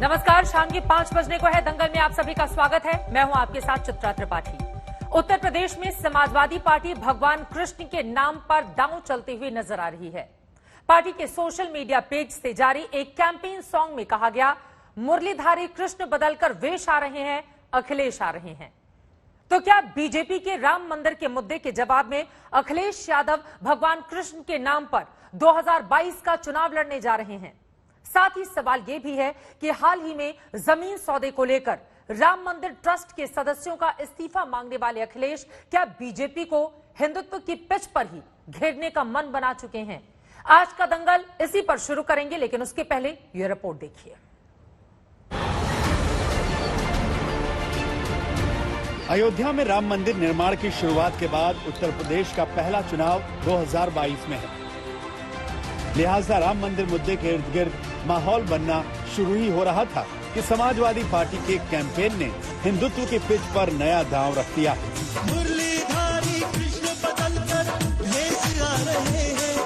नमस्कार, शाम के 5 बजने को है। दंगल में आप सभी का स्वागत है। मैं हूं आपके साथ चित्रा त्रिपाठी। उत्तर प्रदेश में समाजवादी पार्टी भगवान कृष्ण के नाम पर दांव चलती हुई नजर आ रही है। पार्टी के सोशल मीडिया पेज से जारी एक कैंपेन सॉन्ग में कहा गया, मुरलीधारी कृष्ण बदलकर वेश आ रहे हैं, अखिलेश आ रहे हैं। तो क्या बीजेपी के राम मंदिर के मुद्दे के जवाब में अखिलेश यादव भगवान कृष्ण के नाम पर 2022 का चुनाव लड़ने जा रहे हैं? साथ ही सवाल यह भी है कि हाल ही में जमीन सौदे को लेकर राम मंदिर ट्रस्ट के सदस्यों का इस्तीफा मांगने वाले अखिलेश क्या बीजेपी को हिंदुत्व की पिच पर ही घेरने का मन बना चुके हैं? आज का दंगल इसी पर शुरू करेंगे, लेकिन उसके पहले यह रिपोर्ट देखिए। अयोध्या में राम मंदिर निर्माण की शुरुआत के बाद उत्तर प्रदेश का पहला चुनाव 2022 में है। लिहाजा राम मंदिर मुद्दे के इर्द गिर्द माहौल बनना शुरू ही हो रहा था कि समाजवादी पार्टी के कैंपेन ने हिंदुत्व के पिच पर नया दांव रख दिया। मुरलीधारी कृष्ण बदलकर भेष आ रहे हैं,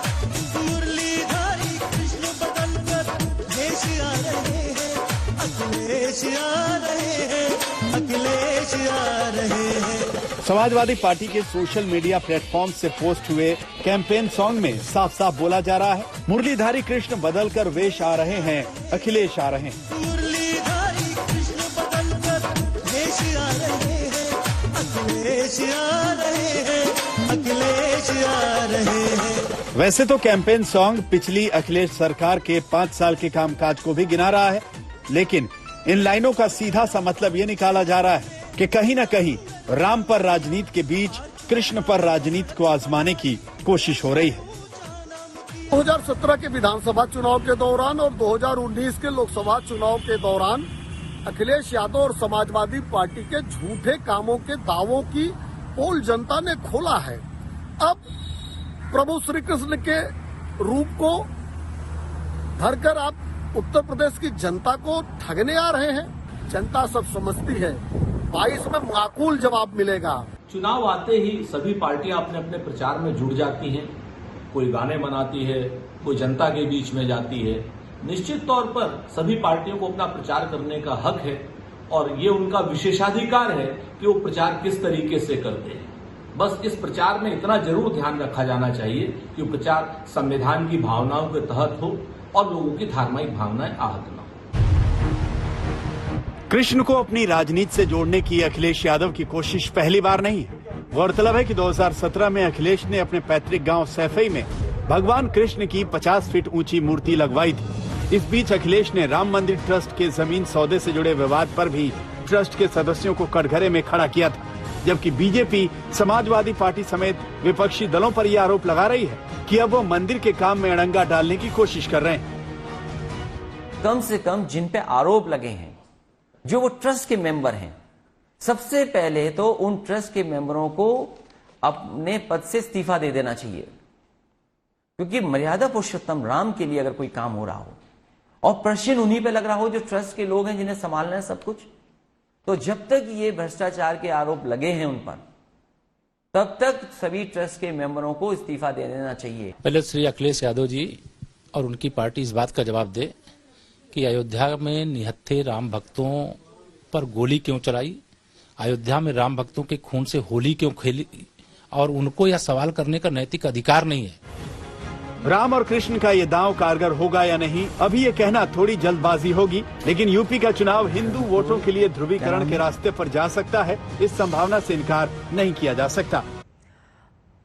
मुरलीधारी कृष्ण बदलकर भेष आ रहे हैं, अखिलेश आ रहे हैं, अखिलेश आ रहे हैं। समाजवादी पार्टी के सोशल मीडिया प्लेटफॉर्म से पोस्ट हुए कैंपेन सॉन्ग में साफ साफ बोला जा रहा है, मुरलीधारी कृष्ण बदलकर वेश आ रहे हैं, अखिलेश आ रहे हैं। मुरलीधारी कृष्ण बदलकर भेष आ रहे हैं, अखिलेश आ रहे हैं, अखिलेश आ रहे हैं। वैसे तो कैंपेन सॉन्ग पिछली अखिलेश सरकार के 5 साल के कामकाज को भी गिना रहा है, लेकिन इन लाइनों का सीधा सा मतलब ये निकाला जा रहा है कि कहीं न कहीं राम पर राजनीति के बीच कृष्ण पर राजनीति को आजमाने की कोशिश हो रही है। 2017 के विधानसभा चुनाव के दौरान और 2019 के लोकसभा चुनाव के दौरान अखिलेश यादव और समाजवादी पार्टी के झूठे कामों के दावों की पोल जनता ने खोला है। अब प्रभु श्री कृष्ण के रूप को धरकर आप उत्तर प्रदेश की जनता को ठगने आ रहे हैं। जनता सब समझती है, 22 में माकूल जवाब मिलेगा। चुनाव आते ही सभी पार्टियां अपने अपने प्रचार में जुड़ जाती हैं। कोई गाने बनाती है, कोई जनता के बीच में जाती है। निश्चित तौर पर सभी पार्टियों को अपना प्रचार करने का हक है और ये उनका विशेषाधिकार है कि वो प्रचार किस तरीके से करते हैं। बस इस प्रचार में इतना जरूर ध्यान रखा जाना चाहिए कि प्रचार संविधान की भावनाओं के तहत हो और लोगों की धार्मिक भावनाएं आहत न हो। कृष्ण को अपनी राजनीति से जोड़ने की अखिलेश यादव की कोशिश पहली बार नहीं है। गौरतलब है कि 2017 में अखिलेश ने अपने पैतृक गांव सैफई में भगवान कृष्ण की 50 फीट ऊंची मूर्ति लगवाई थी। इस बीच अखिलेश ने राम मंदिर ट्रस्ट के जमीन सौदे से जुड़े विवाद पर भी ट्रस्ट के सदस्यों को कटघरे में खड़ा किया था, जबकि बीजेपी, समाजवादी पार्टी समेत विपक्षी दलों पर यह आरोप लगा रही है कि अब वो मंदिर के काम में अड़ंगा डालने की कोशिश कर रहे हैं। कम से कम जिन पे आरोप लगे हैं, जो वो ट्रस्ट के मेंबर हैं, सबसे पहले तो उन ट्रस्ट के मेंबरों को अपने पद से इस्तीफा दे देना चाहिए, क्योंकि मर्यादा पुरुषोत्तम राम के लिए अगर कोई काम हो रहा हो और प्रश्न उन्हीं पे लग रहा हो जो ट्रस्ट के लोग हैं, जिन्हें संभालना है सब कुछ, तो जब तक ये भ्रष्टाचार के आरोप लगे हैं उन पर, तब तक सभी ट्रस्ट के मेंबरों को इस्तीफा दे देना चाहिए। पहले श्री अखिलेश यादव जी और उनकी पार्टी इस बात का जवाब दे कि अयोध्या में निहत्थे राम भक्तों पर गोली क्यों चलाई, अयोध्या में राम भक्तों के खून से होली क्यों खेली, और उनको यह सवाल करने का नैतिक अधिकार नहीं है। राम और कृष्ण का ये दांव कारगर होगा या नहीं, अभी ये कहना थोड़ी जल्दबाजी होगी, लेकिन यूपी का चुनाव हिंदू वोटों के लिए ध्रुवीकरण के रास्ते पर जा सकता है, इस संभावना से इनकार नहीं किया जा सकता।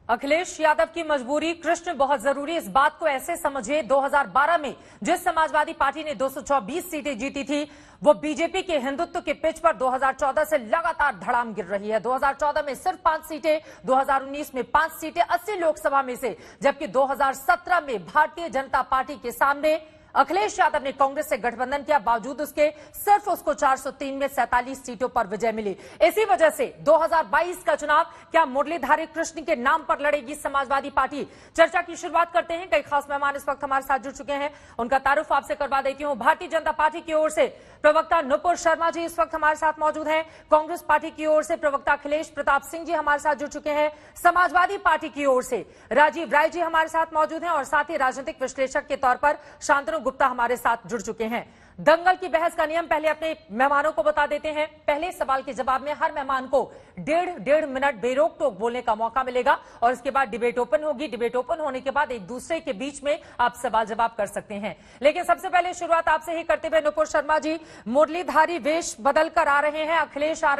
अखिलेश यादव की मजबूरी, कृष्ण बहुत जरूरी, इस बात को ऐसे समझिए 2012 में जिस समाजवादी पार्टी ने 224 सीटें जीती थी, वो बीजेपी के हिंदुत्व के पिच पर 2014 से लगातार धड़ाम गिर रही है। 2014 में सिर्फ 5 सीटें, 2019 में 5 सीटें 80 लोकसभा में से, जबकि 2017 में भारतीय जनता पार्टी के सामने अखिलेश यादव ने कांग्रेस से गठबंधन किया, बावजूद उसके सिर्फ उसको 403 में 47 सीटों पर विजय मिली। इसी वजह से 2022 का चुनाव क्या मुरलीधारी कृष्ण के नाम पर लड़ेगी समाजवादी पार्टी? चर्चा की शुरुआत करते हैं। कई खास मेहमान इस वक्त हमारे साथ जुड़ चुके हैं, उनका तारुफ आपसे करवा देती हूं। भारतीय जनता पार्टी की ओर से प्रवक्ता नुपुर शर्मा जी इस वक्त हमारे साथ मौजूद हैं। कांग्रेस पार्टी की ओर से प्रवक्ता अखिलेश प्रताप सिंह जी हमारे साथ जुड़ चुके हैं। समाजवादी पार्टी की ओर से राजीव राय जी हमारे साथ मौजूद हैं और साथ ही राजनीतिक विश्लेषक के तौर पर शांतनु गुप्ता हमारे साथ जुड़ चुके हैं। दंगल की बहस का नियम पहले अपने मेहमानों को बता देते हैं। पहले सवाल के जवाब में हर मेहमान को डेढ़ मिनट बेरोक टोक बोलने का मौका मिलेगा और इसके बाद डिबेट ओपन होगी। डिबेट ओपन होने के बाद एक दूसरे के बीच में आप सवाल जवाब कर सकते हैं। लेकिन सबसे पहले शुरुआत आपसे ही करते हुए नुपुर शर्मा जी, मुरलीधारी वेश बदल कर आ रहे हैं, अखिलेश आ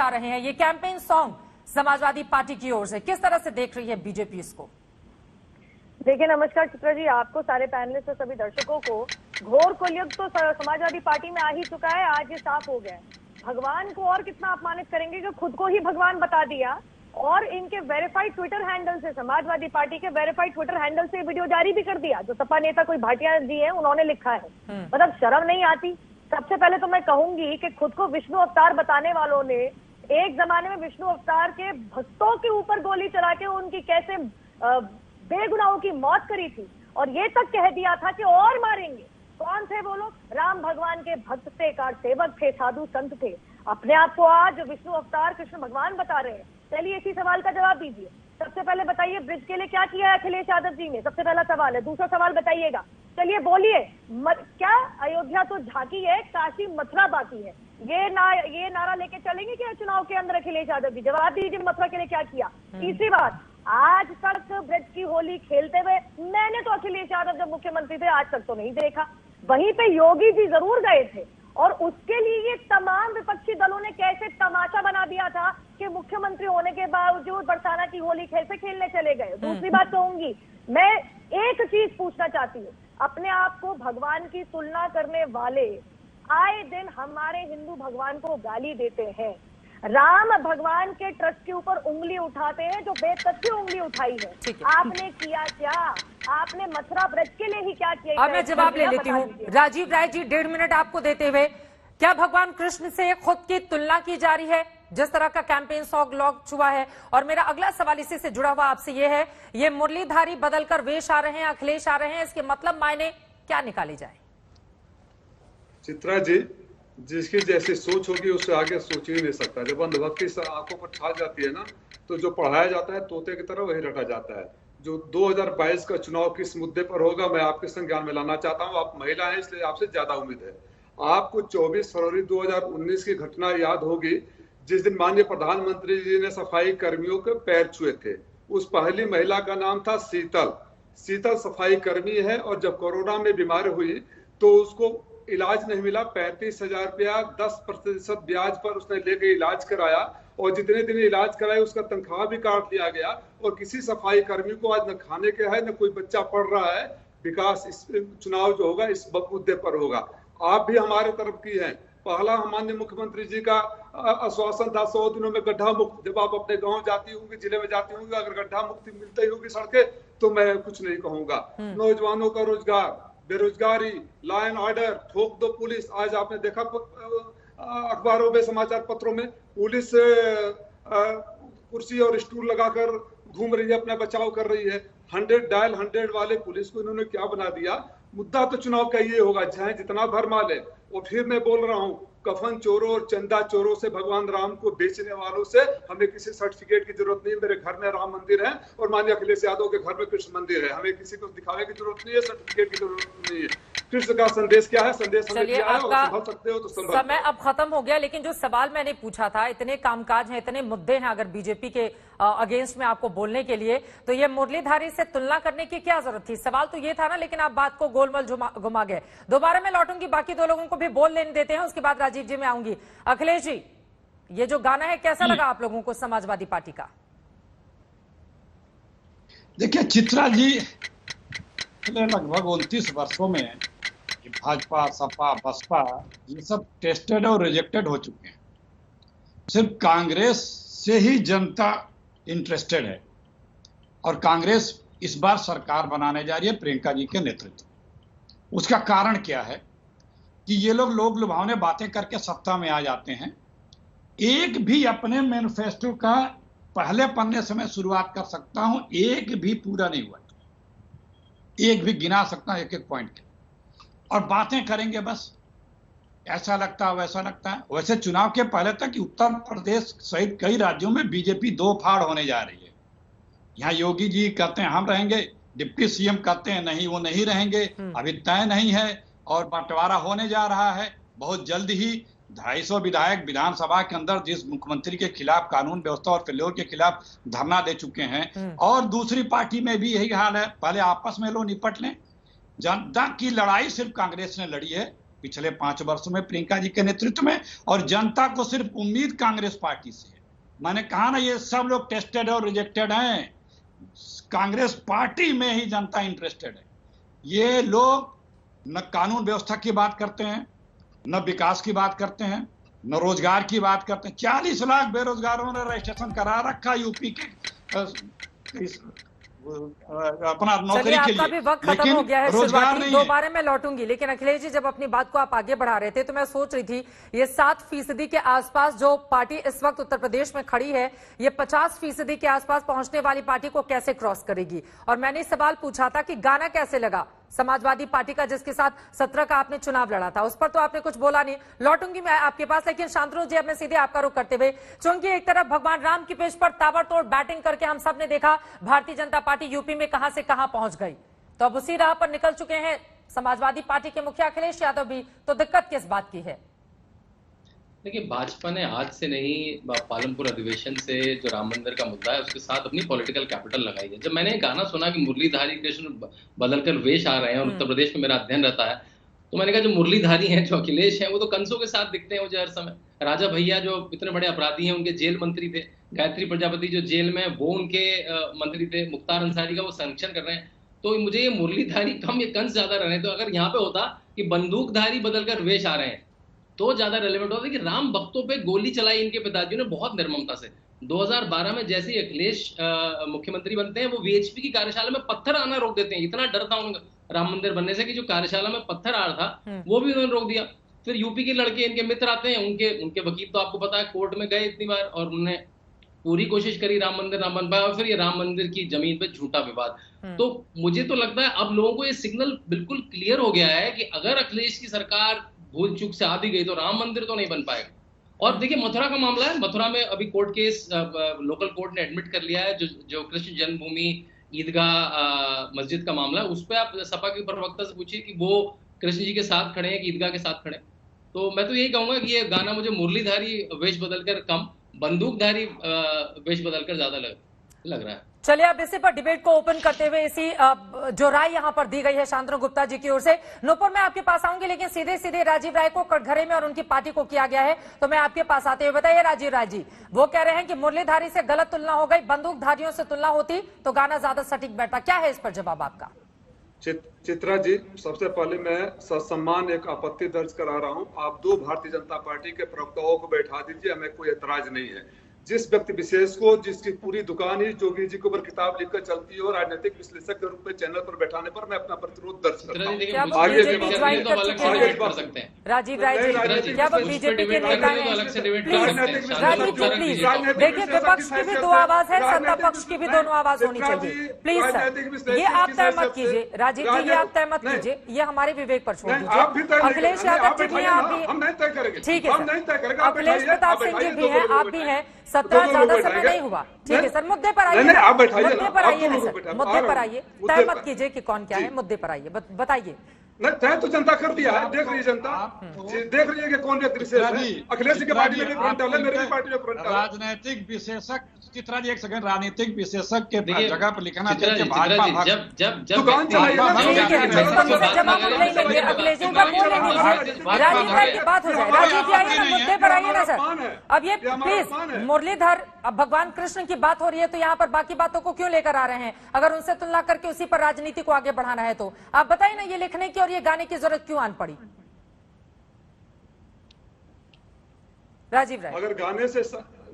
रहे हैं। ये कैंपेन सॉन्ग समाजवादी पार्टी की ओर से किस तरह से देख रही है बीजेपी इसको? देखिए, नमस्कार चित्रा जी, आपको, सारे पैनलिस्ट और सभी दर्शकों को। घोर कलयुग तो समाजवादी पार्टी में आ ही चुका है। आज ये साफ हो गया है, भगवान को और कितना अपमानित करेंगे कि खुद को ही भगवान बता दिया और इनके वेरीफाइड ट्विटर हैंडल से, समाजवादी पार्टी के वेरीफाइड ट्विटर हैंडल से वीडियो जारी भी कर दिया। जो सपा नेता कोई भाटिया जी है, उन्होंने लिखा है। मतलब शर्म नहीं आती। सबसे पहले तो मैं कहूंगी कि खुद को विष्णु अवतार बताने वालों ने एक जमाने में विष्णु अवतार के भक्तों के ऊपर गोली चला के उनकी कैसे बेगुनाहों की मौत करी थी और ये तक कह दिया था कि और मारेंगे। कौन थे वो लोग? राम भगवान के भक्त थे, कार सेवक थे, साधु संत थे। अपने आप को आज विष्णु अवतार कृष्ण भगवान बता रहे हैं। चलिए इसी सवाल का जवाब दीजिए। सबसे पहले बताइए, ब्रिज के लिए क्या किया है अखिलेश यादव जी ने? सबसे पहला सवाल है। दूसरा सवाल बताइएगा, चलिए बोलिए, क्या अयोध्या तो झांकी है, काशी मथुरा बाकी है? ये नारा लेके चलेंगे क्या चुनाव के अंदर अखिलेश यादव जी? जवाब दीजिए, मथुरा के लिए क्या किया? तीसरी बात, आज तक ब्रज की होली खेलते हुए मैंने तो अखिलेश यादव जब मुख्यमंत्री थे आज तक तो नहीं देखा। वहीं पे योगी जी जरूर गए थे और उसके लिए ये तमाम विपक्षी दलों ने कैसे तमाशा बना दिया था कि मुख्यमंत्री होने के बावजूद बरसाना की होली कैसे खेलने चले गए। दूसरी बात कहूंगी, मैं एक चीज पूछना चाहती हूँ, अपने आप को भगवान की तुलना करने वाले आए दिन हमारे हिंदू भगवान को गाली देते हैं। राम भगवान के ट्रस्ट के ऊपर उंगली उठाते हैं जो बेतथ्य उंगली उठाई है। आपने किया क्या? आपने मथुरा ब्रज के लिए ही क्या किया? अब मैं जवाब ले लेती हूँ। राजीव राय जी, 1.5 मिनट आपको देते हुए, क्या भगवान कृष्ण से खुद की तुलना की जा रही है जिस तरह का कैंपेन सॉन्ग लॉन्च हुआ है? और मेरा अगला सवाल इसी से जुड़ा हुआ आपसे ये है, ये मुरलीधारी बदलकर वेश आ रहे हैं, अखिलेश आ रहे हैं, इसके मतलब मायने क्या निकाले जाए? चित्रा जी, जिसकी जैसी सोच होगी उससे आगे सोच ही नहीं सकता। जब अंधभक्ति आंखों पर छा जाती है ना, तो जो पढ़ाया जाता है तोते की तरह वही रटा जाता है। जो 2022 का चुनाव किस मुद्दे पर होगा मैं आपके संज्ञान में लाना चाहता हूं। आप महिला हैं इसलिए आपसे ज्यादा उम्मीद है। आपको 24 फरवरी 2019 की घटना याद होगी जिस दिन माननीय प्रधानमंत्री जी ने सफाई कर्मियों के पैर छुए थे। उस पहली महिला का नाम था शीतल सफाई कर्मी है और जब कोरोना में बीमार हुई तो उसको इलाज नहीं मिला। 35,000 रुपया 10% ब्याज पर उसने लेके इलाज कराया और जितने दिन इलाज कराया उसका तनख्वाह भी काट लिया गया। और किसी सफाई कर्मी को आज न खाने के है न कोई बच्चा पढ़ रहा है। विकास इस चुनाव जो होगा इस मुद्दे पर होगा। आप भी हमारे तरफ की हैं। पहला माननीय मुख्यमंत्री जी का आश्वासन था 100 दिनों में गड्ढा मुक्त। जब आप अपने गांव जाती होंगी, जिले में जाती होंगी, अगर गड्ढा मुक्ति मिलती होगी सड़कें तो मैं कुछ नहीं कहूंगा। नौजवानों का रोजगार, बेरोजगारी, लॉ एंड ऑर्डर, ठोक दो पुलिस। आज आपने देखा अखबारों में, समाचार पत्रों में, पुलिस कुर्सी और स्टूल लगाकर घूम रही है, अपना बचाव कर रही है। 100 डायल 100 वाले पुलिस को इन्होंने क्या बना दिया। मुद्दा तो चुनाव का ये होगा, चाहे जितना भरमा ले। और फिर मैं बोल रहा हूँ, कफन चोरों और चंदा चोरों से, भगवान राम को बेचने वालों से हमें किसी सर्टिफिकेट की जरूरत नहीं। मेरे घर में राम मंदिर है और माननीय अखिलेश यादव के घर में कृष्ण मंदिर है। हमें किसी को दिखाने की जरूरत नहीं है, सर्टिफिकेट की जरूरत नहीं है। कृष्ण का संदेश क्या है? संदेश हमें क्या है और संभल सकते हो तो संभल। समय अब खत्म हो गया, लेकिन जो सवाल मैंने पूछा था, इतने कामकाज हैं, इतने मुद्दे हैं अगर बीजेपी के अगेंस्ट में आपको बोलने के लिए, तो ये मुरलीधारी से तुलना करने की क्या जरूरत थी? सवाल तो ये था ना, लेकिन आप बात को गोलमोल घुमा गए। दोबारा मैं लौटूंगी, बाकी 2 लोगों को भी बोल लेने देते हैं, उसके बाद राजीव जी में आऊंगी। अखिलेश जी, ये जो गाना है कैसा लगा आप लोगों को समाजवादी पार्टी का? देखिए चित्रा जी, पिछले लगभग 29 वर्षों में भाजपा, सपा, बसपा ये सब टेस्टेड और रिजेक्टेड हो चुके हैं। सिर्फ कांग्रेस से ही जनता इंटरेस्टेड है और कांग्रेस इस बार सरकार बनाने जा रही है प्रियंका जी के नेतृत्व। उसका कारण क्या है कि ये लोग लुभावने बातें करके सत्ता में आ जाते हैं। एक भी अपने मैनिफेस्टो का पहले पन्ने से मैं शुरुआत कर सकता हूं, एक भी पूरा नहीं हुआ। एक भी गिना सकता हूं, एक पॉइंट के, और बातें करेंगे बस, ऐसा लगता है वैसा लगता है। वैसे चुनाव के पहले तक उत्तर प्रदेश सहित कई राज्यों में बीजेपी 2 फाड़ होने जा रही है। यहाँ योगी जी कहते हैं हम रहेंगे, डिप्टी सीएम कहते हैं नहीं वो नहीं रहेंगे, अभी तय नहीं है। और बंटवारा होने जा रहा है। बहुत जल्द ही 250 विधायक विधानसभा के अंदर जिस मुख्यमंत्री के खिलाफ कानून व्यवस्था और फेल्योर के खिलाफ धरना दे चुके हैं, और दूसरी पार्टी में भी यही हाल है। पहले आपस में लोग निपट लें। जनता की लड़ाई सिर्फ कांग्रेस ने लड़ी है पिछले 5 वर्षों में प्रियंका जी के नेतृत्व में, और जनता को सिर्फ उम्मीद कांग्रेस पार्टी से है। मैंने कहा ना, ये सब लोग टेस्टेड और रिजेक्टेड हैं। कांग्रेस पार्टी में ही जनता इंटरेस्टेड है। ये लोग न कानून व्यवस्था की बात करते हैं, न विकास की बात करते हैं, न रोजगार की बात करते हैं। 40 लाख बेरोजगारों ने रजिस्ट्रेशन करा रखा यूपी के अपना नौकरी के लिए। भी वक्त खत्म हो गया है, रोजगार नहीं है। दोबारा मैं लौटूंगी, लेकिन अखिलेश जी जब अपनी बात को आप आगे बढ़ा रहे थे तो मैं सोच रही थी ये 7% के आसपास जो पार्टी इस वक्त उत्तर प्रदेश में खड़ी है, ये 50% के आसपास पहुंचने वाली पार्टी को कैसे क्रॉस करेगी। और मैंने सवाल पूछा था कि गाना कैसे लगा समाजवादी पार्टी का, जिसके साथ 17 का आपने चुनाव लड़ा था। उस पर तो आपने कुछ बोला नहीं। लौटूंगी मैं आपके पास, लेकिन शांतनु जी अब मैं सीधे आपका रुख करते हुए, क्योंकि एक तरफ भगवान राम की पिच पर ताबड़तोड़ बैटिंग करके हम सब ने देखा भारतीय जनता पार्टी यूपी में कहां से कहां पहुंच गई, तो अब उसी राह पर निकल चुके हैं समाजवादी पार्टी के मुखिया अखिलेश यादव भी। तो दिक्कत किस बात की है? देखिए, भाजपा ने आज से नहीं, पालमपुर अधिवेशन से जो राम मंदिर का मुद्दा है उसके साथ अपनी पॉलिटिकल कैपिटल लगाई है। जब मैंने गाना सुना कि मुरलीधारी कृष्ण बदलकर वेश आ रहे हैं, और उत्तर प्रदेश में मेरा अध्ययन रहता है, तो मैंने कहा जो मुरलीधारी हैं, जो अखिलेश हैं, वो तो कंसों के साथ दिखते हैं मुझे हर समय। राजा भैया जो इतने बड़े अपराधी हैं, उनके जेल मंत्री थे। गायत्री प्रजापति जो जेल में, वो उनके मंत्री थे। मुख्तार अंसारी का वो संरक्षण कर रहे हैं। तो मुझे ये मुरलीधारी कम, ये कंस ज्यादा रहे। तो अगर यहाँ पे होता कि बंदूकधारी बदलकर वेश आ रहे हैं तो ज्यादा रेलेवेंट होता कि राम भक्तों पे गोली चलाई इनके पिताजी ने बहुत निर्ममता से। 2012 में जैसे ही अखिलेश मुख्यमंत्री बनते हैं, वो वीएचपी की कार्यशाला में पत्थर आना रोक देते हैं। इतना डर था उनका राम मंदिर बनने से कि जो कार्यशाला में पत्थर आ रहा था वो भी उन्होंने रोक दिया। फिर यूपी के लड़के इनके मित्र आते हैं, उनके वकील तो आपको पता है कोर्ट में गए इतनी बार, और उन्होंने पूरी कोशिश करी राम मंदिर ना बन पाया, और फिर ये राम मंदिर की जमीन पे झूठा विवाद। तो मुझे तो लगता है अब लोगों को ये सिग्नल बिल्कुल क्लियर हो गया है कि अगर अखिलेश की सरकार भूल चूक से आ भी गई तो राम मंदिर तो नहीं बन पाएगा। और देखिए, मथुरा का मामला है। मथुरा में अभी कोर्ट केस लोकल कोर्ट ने एडमिट कर लिया है, जो कृष्ण जन्मभूमि ईदगाह मस्जिद का मामला है। उस पर आप सपा के प्रवक्ता से पूछिए कि वो कृष्ण जी के साथ खड़े हैं कि ईदगाह के साथ खड़े। तो मैं तो यही कहूंगा कि ये गाना मुझे मुरलीधारी वेश बदलकर कम, बंदूकधारी वेश बदलकर ज्यादा लग रहा है। चलिए अब इसी पर डिबेट को ओपन करते हुए इसी जो राय यहां पर दी गई है शांतनु गुप्ता जी की ओर से, नूपुर मैं आपके पास आऊंगी, लेकिन सीधे सीधे राजीव राय को कटघरे में और उनकी पार्टी को किया गया है, तो मैं आपके पास आते हुए बताइए राजीव राय जी, वो कह रहे हैं कि मुरलीधारी से गलत तुलना हो गई, बंदूकधारियों से तुलना होती तो गाना ज्यादा सटीक बैठता। क्या है इस पर जवाब आपका? चित्रा जी, सबसे पहले मैं ससम्मान एक आपत्ति दर्ज करा रहा हूं। आप 2 भारतीय जनता पार्टी के प्रवक्ताओं को बैठा दीजिए, हमें कोई एतराज नहीं है। जिस व्यक्ति विशेष को, जिसकी पूरी दुकान ही जोगी जी के ऊपर किताब लिखकर चलती है और राजनीतिक विश्लेषक के रूप में चैनल पर बैठाने पर मैं अपना प्रतिरोध दर्ज करता हूं। आगे कर सकते हैं राजीव राय जी, क्या वो बीजेपी के नेता हैं? राजीव जी प्लीज, देखिए विपक्ष की भी 2 आवाज है, सत्ता पक्ष की भी दोनों आवाज होनी चाहिए। प्लीज सर, ये आप तय मत कीजिए। राजीव जी, ये आप तय मत कीजिए, ये हमारे विवेक पर छोड़ दीजिए। अखिलेश यादव जी भी हैं, आप भी, ठीक है सर, अखिलेश प्रताप सिंह जी भी हैं, आप भी हैं। 17 ज्यादा समय नहीं हुआ, ठीक है सर, मुद्दे पर आइए, मुद्दे पर आइए ना सर, मुद्दे पर आइए, तय मत कीजिए कि कौन क्या है, मुद्दे पर आइए, बताइए। नहीं, तय तो जनता कर दिया है, देख रही है जनता, देख रही है कि कौन व्यक्ति विशेष है। अखिलेश की पार्टी में भी फ्रंटल है, मेरी भी पार्टी में फ्रंटल है। राजनीतिक विशेषक, चित्रा जी एक सेकंड, राजनीतिक विशेषक के जगह पर लिखना चाहिए जब दुकान चलाइए ना, जवाब हम नहीं लेंगे, अखिलेश जी का बोलने दीजिए, राजीव राय की बात हो जाए। राजीव जी आइए ना, मुद्दे पर आइए ना सर। अब ये प्लीज मुरलीधर, अब भगवान कृष्ण की बात हो रही है तो यहाँ पर बाकी बातों को क्यों लेकर आ रहे हैं? अगर उनसे तुलना करके उसी पर राजनीति को आगे बढ़ाना है तो आप बताइए ना, ये लिखने की और ये गाने की जरूरत क्यों आन पड़ी? राजीव राय, अगर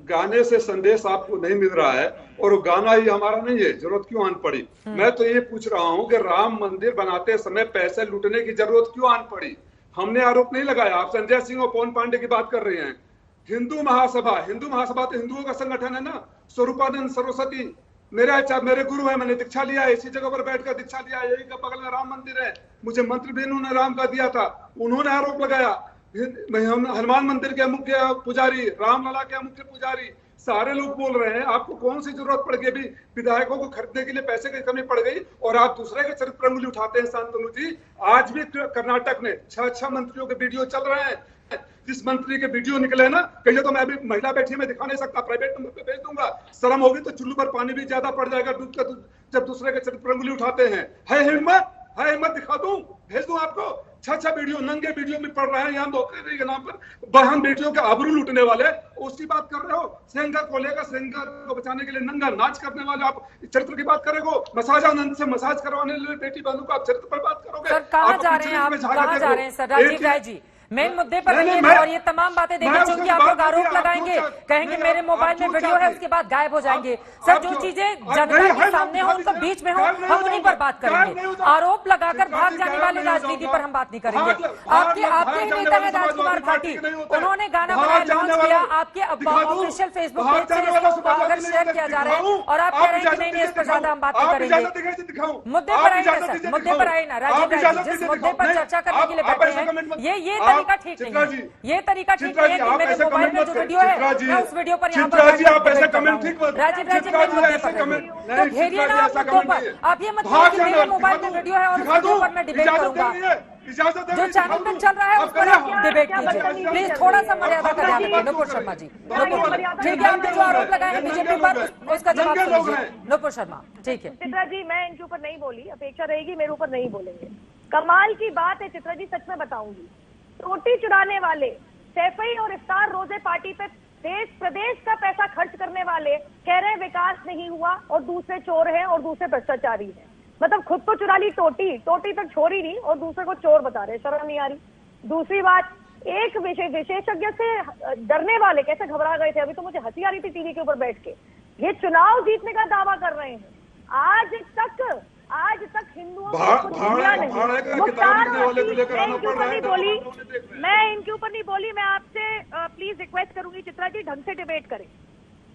गाने से संदेश आपको नहीं मिल रहा है और गाना ही हमारा नहीं है, जरूरत क्यों आन पड़ी? मैं तो ये पूछ रहा हूं कि राम मंदिर बनाते समय पैसे लूटने की जरूरत क्यों आन पड़ी? हमने आरोप नहीं लगाया, आप संजय सिंह और पवन पांडे की बात कर रहे हैं। हिंदू महासभा तो हिंदुओं का संगठन है ना। स्वरूपानंद सरस्वती मेरे गुरु है, मैंने दीक्षा लिया है, इसी जगह पर बैठकर दीक्षा लिया है, यही का बगल में राम मंदिर है। मुझे मंत्र भी इन्होंने राम का दिया था, उन्होंने आरोप लगाया। हनुमान मंदिर के मुख्य पुजारी, रामलला के मुख्य पुजारी, सारे लोग बोल रहे हैं, आपको कौन सी जरूरत पड़ गई? अभी विधायकों को खरीदने के लिए पैसे की कमी पड़ गई और आप दूसरे के चरित्र पर उंगली उठाते हैं। शांतनु जी, आज भी कर्नाटक में 6 मंत्रियों के वीडियो चल रहे हैं। जिस मंत्री के वीडियो निकले ना, कहिए तो मैं अभी महिला बैठी मैं दिखा नहीं सकता, प्राइवेट नंबर पे भेज दूंगा। शर्म होगी तो चुल्लू पर पानी भी ज्यादा पड़ जाएगा दूध का दूध, जब दूसरे के चरित्र पर उंगली उठाते हैं। है हिम्मत दिखा दूं, भेज दूं आपको। 6 वीडियो नंगे वीडियो में पड़ रहे हैं यहाँ नौकरी के नाम पर, बहन बेटियों के आबरू लूटने वाले, उसकी बात कर रहे हो। सिंगर को लेकर, सिंगर को बचाने के लिए नंगा नाच करने वाले आप चरित्र की बात करेंगे। मसाज आनंद से मसाज करवाने लिए बेटी बहनों को आप चरित्र पर बात करोगे? सर कहाँ जा रहे हैं आप, कहाँ जा रहे हैं सर? राजीव राय जी मेन मुद्दे पर रहिए और ये तमाम बातें देखिए, क्योंकि आप लोग आरोप लगाएंगे, कहेंगे मेरे मोबाइल में वीडियो है, उसके बाद गायब हो जाएंगे। सर जो चीजें जनता के सामने हो, उनको बीच में हो, हम उन्हीं पर बात करेंगे। आरोप लगाकर भाग जाने वाली राजनीति पर हम बात नहीं करेंगे। आपके ही नेता है राजकुमार भाटी, उन्होंने गाना बनाया, लॉन्च किया, आपके ऑफिशियल फेसबुक पेज से इसको अगर शेयर किया जा रहा है और आप कह रहे हैं कि नहीं इस पर ज्यादा हम बात नहीं करेंगे। मुद्दे पर आइए ना सर, मुद्दे पर आइए ना राजीव राय जी, जिस मुद्दे पर चर्चा करने के लिए बैठे हैं, ये तरीका ठीक नहीं है। ये तरीका ठीक नहीं है कि मेरे मोबाइल में जो वीडियो है मैं उस वीडियो पर यहाँ पर राजीव राय जी तो घेरिए ना आप मुद्दों पर। आप ये मत कहिए कि मेरे मोबाइल में वीडियो है और उस वीडियो पर मैं डिबेट करूंगा। जो चैनल पे चल रहा है उस पर आप डिबेट कीजिए प्लीज, थोड़ा सा मर्यादा का ध्यान रखिए। नुपुर शर्मा जी, ठीक है, आपने जो आरोप लगाए हैं बीजेपी पर उसका जवाब दीजिए। नुपुर शर्मा, ठीक है। चित्रा जी मैं इनके ऊपर नहीं बोली, अपेक्षा रहेगी मेरे ऊपर नहीं बोलेंगे। कमाल की बात है चित्रा जी, सच में बताऊंगी, रोटी चुराने वाले, सैफई और इफ्तार रोजे पार्टी पे देश प्रदेश का पैसा खर्च करने वाले कह रहे हैं विकास नहीं हुआ और दूसरे चोर हैं और दूसरे भ्रष्टाचारी हैं। मतलब खुद तो चुरा ली टोटी तक छोड़ी नहीं और दूसरे को चोर बता रहे, शर्म नहीं आ रही? दूसरी बात, एक विशेषज्ञ से डरने वाले कैसे घबरा गए थे, अभी तो मुझे हंसी आ रही थी टीवी के ऊपर बैठ के। ये चुनाव जीतने का दावा कर रहे हैं। आज तक हिंदुओं को कुछ मिला नहीं। मैं इनके ऊपर नहीं बोली, मैं आपसे प्लीज रिक्वेस्ट करूंगी चित्रा जी ढंग से डिबेट करें।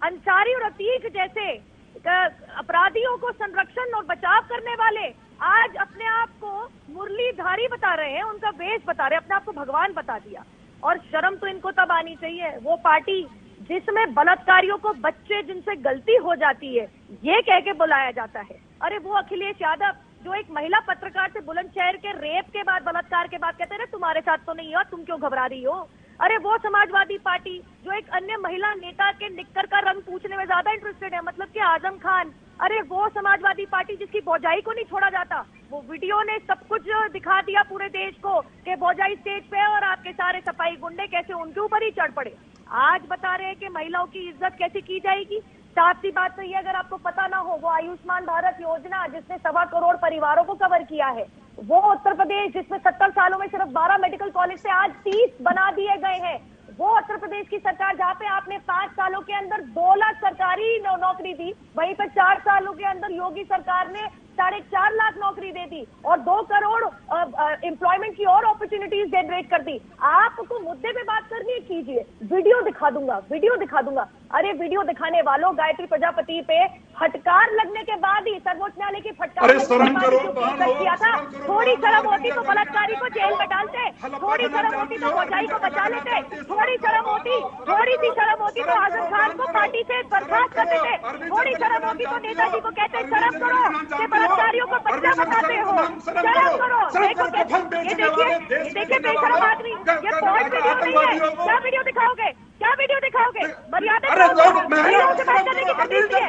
अंसारी और अतीक जैसे अपराधियों को संरक्षण और बचाव करने वाले आज अपने आप को मुरलीधारी बता रहे हैं, उनका वेश बता रहे हैं, अपने आप को भगवान बता दिया। और शर्म तो इनको तब आनी चाहिए, वो पार्टी जिसमें बलात्कारियों को बच्चे जिनसे गलती हो जाती है ये कह के बुलाया जाता है। अरे वो अखिलेश यादव जो एक महिला पत्रकार से बुलंदशहर के रेप के बाद, बलात्कार के बाद कहते हैं तुम्हारे साथ तो नहीं हुआ, तुम क्यों घबरा रही हो? अरे वो समाजवादी पार्टी जो एक अन्य महिला नेता के निक्कर का रंग पूछने में ज्यादा इंटरेस्टेड है, मतलब कि आजम खान। अरे वो समाजवादी पार्टी जिसकी भौजाई को नहीं छोड़ा जाता, वो वीडियो ने सब कुछ दिखा दिया पूरे देश को कि भौजाई स्टेज पे है और आपके सारे सफाई गुंडे कैसे उनके ऊपर ही चढ़ पड़े। आज बता रहे हैं कि महिलाओं की इज्जत कैसे की जाएगी। साफ सी बात तो ये, अगर आपको पता ना हो, वो आयुष्मान भारत योजना जिसने 1.25 करोड़ परिवारों को कवर किया है, वो उत्तर प्रदेश जिसमें 70 सालों में सिर्फ 12 मेडिकल कॉलेज से आज 30 बना दिए गए हैं, वो उत्तर प्रदेश की सरकार जहाँ पे आपने 5 सालों के अंदर 2 लाख सरकारी नौकरी दी, वहीं पर 4 सालों के अंदर योगी सरकार ने 4.5 लाख नौकरी दे दी और 2 करोड़ एम्प्लॉयमेंट की और अपॉर्चुनिटीज जनरेट कर दी। आपको मुद्दे पे बात करनी है, कीजिए, वीडियो दिखा दूंगा। अरे वीडियो दिखाने वालों, गायत्री प्रजापति पे फटकार लगने के बाद ही सर्वोच्च न्यायालय की फटकार किया था। थोड़ी शर्म होती तो बलात्कारी को जेल में डालते, थोड़ी शर्म होती तो भौजाई को बचा लेते, थोड़ी सी शर्म होती तो आजम खान को पार्टी से बर्खास्त कर देते, थोड़ी शर्म होती तो नेताजी को कहते शर्म करो कि बलात्कारियों को बच्चा बताते हो, शर्म करो। ये देखिए बेशरम आदमी, ये फौज वीडियो नहीं है। क्या वीडियो दिखाओगे? मर्यादा महिलाओं से बात करने की तमीज है।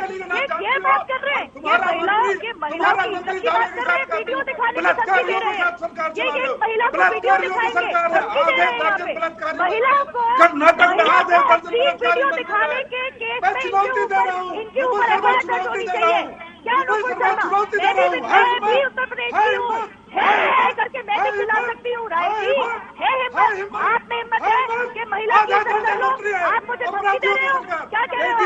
ये बात कर रहे हैं, ये महिलाओं की इज्जत की बात कर रहे हैं, वीडियो दिखाने की धमकी दे रहे हैं। ये महिला को वीडियो दिखाएंगे, धमकी दे रहे हैं यहाँ पे महिलाओं को वीडियो दिखाने के केस में इनके ऊपर एफआईआर दर्ज होनी चाहिए। क्या नुपुर शर्मा, मैं भी उत्तर प्रदेश की हूँ, है करके मैं भी खिला सकती हूँ। राय जी है हिम्मत, आप में हिम्मत है कि महिला की इज्जत कर लो, आप मुझे धमकी दे रहे हो, क्या कह रहे हो?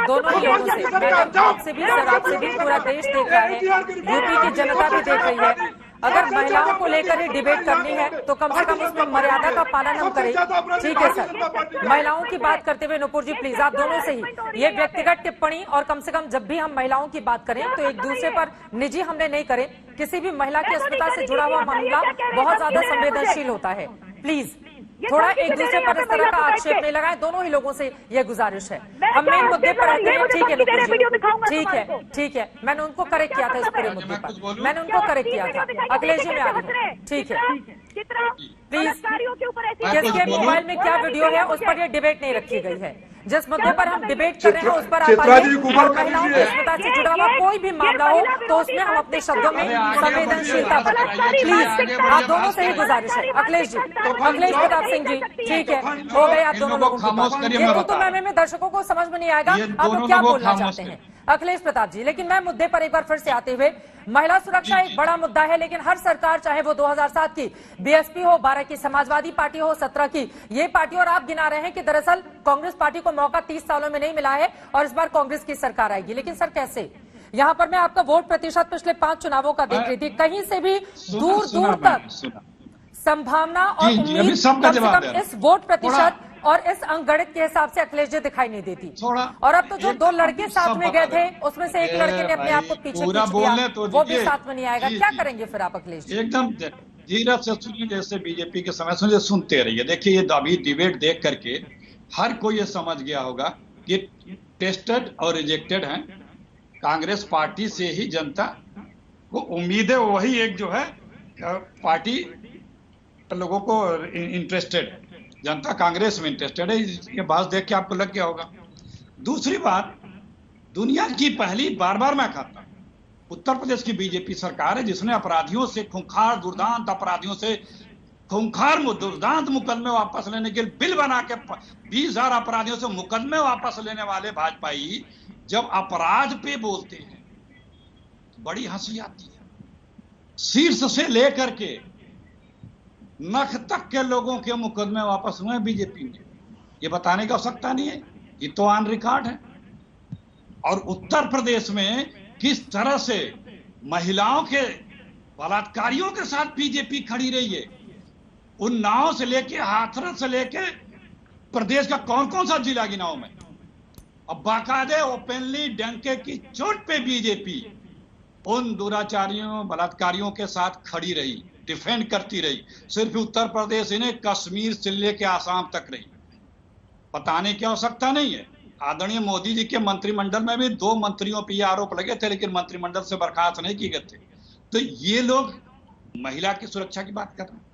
दोनों लोगों से, मैडम आपसे भी, सर आपसे भी, पूरा देश देख रहा है, यूपी की जनता भी देख रही है। अगर महिलाओं को लेकर ही डिबेट करनी है तो कम से कम उसमें मर्यादा का पालन हम करें। ठीक है सर, महिलाओं की बात करते हुए नुपुर जी प्लीज आप दोनों से ही ये व्यक्तिगत टिप्पणी, और कम से कम जब भी हम महिलाओं की बात करें तो एक दूसरे पर निजी हमले नहीं करें। किसी भी महिला की अस्मिता से जुड़ा हुआ मामला बहुत ज्यादा संवेदनशील होता है। प्लीज थोड़ा एक दूसरे पर इस तरह का आक्षेप नहीं लगाए, दोनों ही लोगों से यह गुजारिश है। हम मेन मुद्दे पर रहते हैं। ठीक है नुपुर जी, ठीक है ठीक है, मैंने उनको करेक्ट किया था इस पूरे मुद्दे पर, मैंने उनको करेक्ट किया था। अखिलेश जी में आ रही हूँ, ठीक है प्लीज, किसके मोबाइल में क्या वीडियो है उस पर यह डिबेट नहीं रखी गई है। जिस मुद्दे पर हम डिबेट कर रहे हैं उस पर आप आइए, और महिलाओं की अस्मिता से जुड़ा हुआ कोई भी मामला हो तो उसमें हम अपने शब्दों में संवेदनशीलता बरतें। प्लीज आप दोनों से ही गुजारिश है। अखिलेश जी, अखिलेश प्रताप सिंह जी, ठीक है हो गए आप दोनों लोगों की बात। ये तो मैं दर्शकों को समझ में नहीं आएगा आप क्या बोलना चाहते हैं अखिलेश प्रताप जी। लेकिन मैं मुद्दे पर एक बार फिर से आते हुए, महिला सुरक्षा एक बड़ा मुद्दा है, लेकिन हर सरकार चाहे वो 2007 की बीएसपी हो, 12 की समाजवादी पार्टी हो, 17 की ये पार्टी, और आप गिना रहे हैं कि दरअसल कांग्रेस पार्टी को मौका 30 सालों में नहीं मिला है और इस बार कांग्रेस की सरकार आएगी। लेकिन सर कैसे? यहाँ पर मैं आपका वोट प्रतिशत पिछले 5 चुनावों का देख रही थी, कहीं से भी दूर दूर तक संभावना और उम्मीद कम से कम इस वोट प्रतिशत और इस अंकगणित के हिसाब से अखिलेश जी दिखाई नहीं देती। और अब तो जो 2 लड़के साथ में गए थे उसमें से एक लड़के ने अपने आप को पीछे खींच लिया, वो भी साथ में नहीं आएगा। क्या करेंगे फिर आप अखिलेश जी? एकदम धीरज से सुनिए, जैसे बीजेपी के समय सुनिए, सुनते रहिए। देखिए ये अभी डिबेट देख करके हर कोई ये समझ गया होगा कि टेस्टेड और रिजेक्टेड हैं। कांग्रेस पार्टी से ही जनता को उम्मीद है, वही एक जो है पार्टी लोगों को इंटरेस्टेड है, जनता कांग्रेस में इंटरेस्टेड है। ये बात देख के आपको लग गया होगा। दूसरी बात, दुनिया की पहली बार मैं खाता हूं, उत्तर प्रदेश की बीजेपी सरकार है जिसने अपराधियों से खूंखार दुर्दांत अपराधियों से खूंखार दुर्दांत मुकदमे वापस लेने के लिए बिल बना के 20,000 अपराधियों से मुकदमे वापस लेने वाले भाजपाई जब अपराध पे बोलते हैं तो बड़ी हंसी आती है। शीर्ष से लेकर के नख तक के लोगों के मुकदमे वापस हुए बीजेपी में, ये बताने की आवश्यकता नहीं है, ये तो ऑन रिकॉर्ड है। और उत्तर प्रदेश में किस तरह से महिलाओं के बलात्कारियों के साथ बीजेपी खड़ी रही है, उन्नाव से लेके हाथरस से लेके प्रदेश का कौन कौन सा जिला गिनाओ में, अब बाकायदे ओपनली डंके की चोट पे बीजेपी उन दुराचारियों बलात्कारियों के साथ खड़ी रही, डिफेंड करती रही। सिर्फ उत्तर प्रदेश ही नहीं, कश्मीर से लेकर आसाम तक रही। बताने की आवश्यकता नहीं है। आदरणीय मोदी जी के मंत्रिमंडल में भी 2 मंत्रियों पर यह आरोप लगे थे, लेकिन मंत्रिमंडल से बर्खास्त नहीं किए गए थे। तो ये लोग महिला की सुरक्षा की बात कर रहे हैं।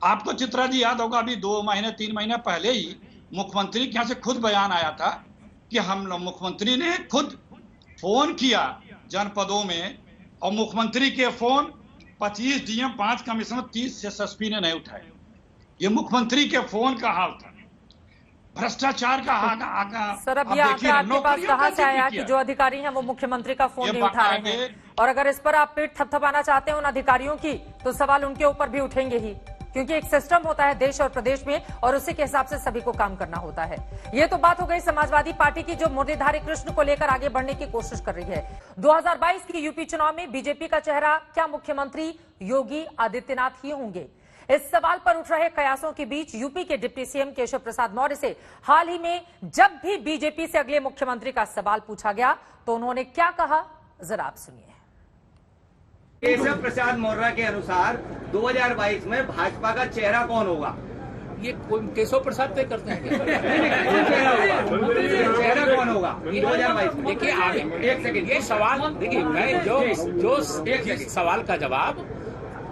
आपको चित्रा जी याद होगा, अभी 2 महीने 3 महीने पहले ही मुख्यमंत्री के यहाँ से खुद बयान आया था कि हम लोग, मुख्यमंत्री ने खुद फोन किया जनपदों में, और मुख्यमंत्री के फोन 25 डीएम 5 कमिश्नर 30 एसएसपी ने नहीं उठाए। ये मुख्यमंत्री के फोन का हाल था। भ्रष्टाचार का सर अब ये आपके पास कहां से आया कि जो अधिकारी हैं वो मुख्यमंत्री का फोन नहीं उठा रहे हैं? और अगर इस पर आप पीठ थपथपाना चाहते हैं उन अधिकारियों की तो सवाल उनके ऊपर भी उठेंगे ही, क्योंकि एक सिस्टम होता है देश और प्रदेश में और उसी के हिसाब से सभी को काम करना होता है। ये तो बात हो गई समाजवादी पार्टी की, जो मुरलीधारी कृष्ण को लेकर आगे बढ़ने की कोशिश कर रही है। 2022 के यूपी चुनाव में बीजेपी का चेहरा क्या मुख्यमंत्री योगी आदित्यनाथ ही होंगे? इस सवाल पर उठ रहे कयासों के बीच यूपी के डिप्टी सीएम केशव प्रसाद मौर्य से हाल ही में जब भी बीजेपी से अगले मुख्यमंत्री का सवाल पूछा गया तो उन्होंने क्या कहा, जरा आप सुनिए। केशव प्रसाद मौर्य के अनुसार 2022 में भाजपा का चेहरा कौन होगा? ये केशव प्रसाद तय करते हैं क्या? चेहरा कौन होगा 2022 में? देखिए आगे एक सेकंड, ये सवाल देखिए, मैं जो सवाल का जवाब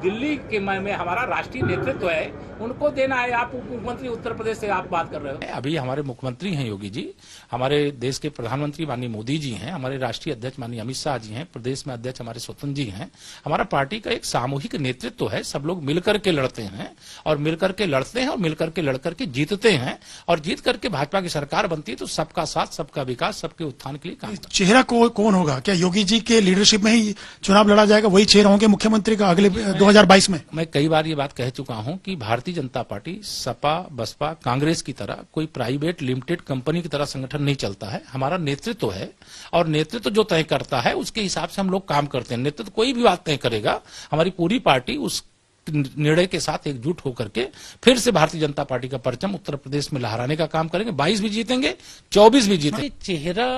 दिल्ली के में हमारा राष्ट्रीय नेतृत्व है उनको देना है। आप उप मुख्यमंत्री उत्तर प्रदेश से आप बात कर रहे हो। अभी हमारे मुख्यमंत्री हैं योगी जी, हमारे देश के प्रधानमंत्री माननीय मोदी जी हैं, हमारे राष्ट्रीय अध्यक्ष माननीय अमित शाह जी हैं, प्रदेश में अध्यक्ष हमारे स्वतंत्र जी हैं। हमारा पार्टी का एक सामूहिक नेतृत्व है, सब लोग मिलकर के लड़ते हैं और मिलकर के लड़ते हैं और मिलकर के लड़कर के जीतते हैं, और जीत करके भाजपा की सरकार बनती है तो सबका साथ, सबका विकास, सबके उत्थान के लिए काम। चेहरा कौन होगा? क्या योगी जी के लीडरशिप में ही चुनाव लड़ा जाएगा, वही चेहरा होंगे मुख्यमंत्री का अगले 2022 में? मैं कई बार ये बात कह चुका हूं कि भारतीय भारतीय जनता पार्टी सपा, बसपा, कांग्रेस की तरह कोई प्राइवेट लिमिटेड कंपनी की तरह संगठन नहीं चलता है। हमारा नेतृत्व है और नेतृत्व जो तय करता है उसके हिसाब से हम लोग काम करते हैं। नेतृत्व कोई भी बात तय करेगा, हमारी पूरी पार्टी उस निर्णय के साथ एकजुट होकर के फिर से भारतीय जनता पार्टी का परचम उत्तर प्रदेश में लहराने का काम करेंगे। 22 भी जीतेंगे, 24 भी जीतेंगे। चेहरा